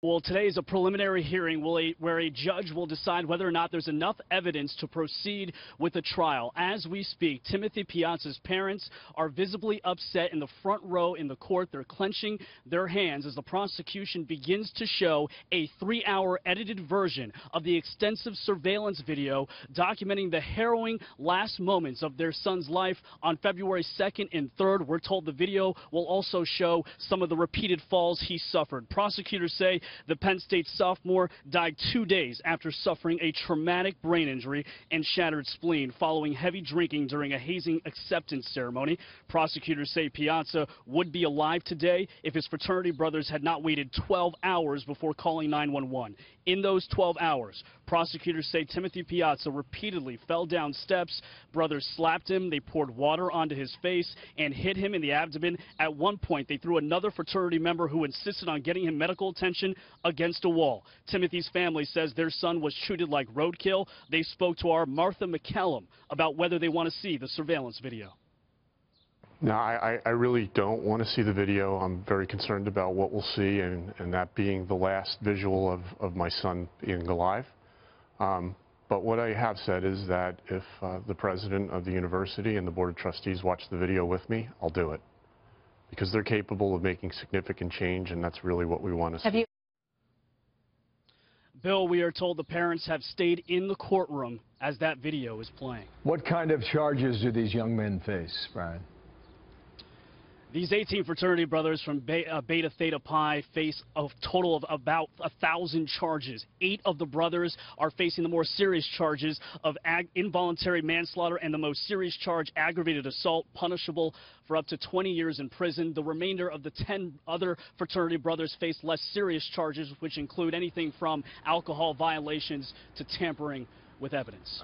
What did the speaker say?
Well, today is a preliminary hearing where a judge will decide whether or not there's enough evidence to proceed with the trial. As we speak, Timothy Piazza's parents are visibly upset in the front row in the court. They're clenching their hands as the prosecution begins to show a 3-hour edited version of the extensive surveillance video documenting the harrowing last moments of their son's life on February 2nd and 3rd. We're told the video will also show some of the repeated falls he suffered. Prosecutors say the Penn State sophomore died 2 days after suffering a traumatic brain injury and shattered spleen following heavy drinking during a hazing acceptance ceremony. Prosecutors say Piazza would be alive today if his fraternity brothers had not waited 12 hours before calling 911. In those 12 hours, prosecutors say Timothy Piazza repeatedly fell down steps. Brothers slapped him, they poured water onto his face, and hit him in the abdomen. At one point, they threw another fraternity member who insisted on getting him medical attention against a wall. Timothy's family says their son was treated like roadkill. They spoke to our Martha McCallum about whether they want to see the surveillance video. No, I really don't want to see the video. I'm very concerned about what we'll see, and that being the last visual of my son being alive. But what I have said is that if the president of the university and the board of trustees watch the video with me, I'll do it. Because they're capable of making significant change, and that's really what we want to see. Bill, we are told the parents have stayed in the courtroom as that video is playing. What kind of charges do these young men face, Brian? These 18 fraternity brothers from Beta Theta Pi face a total of about 1,000 charges. 8 of the brothers are facing the more serious charges of involuntary manslaughter and the most serious charge, aggravated assault, punishable for up to 20 years in prison. The remainder of the 10 other fraternity brothers face less serious charges, which include anything from alcohol violations to tampering with evidence.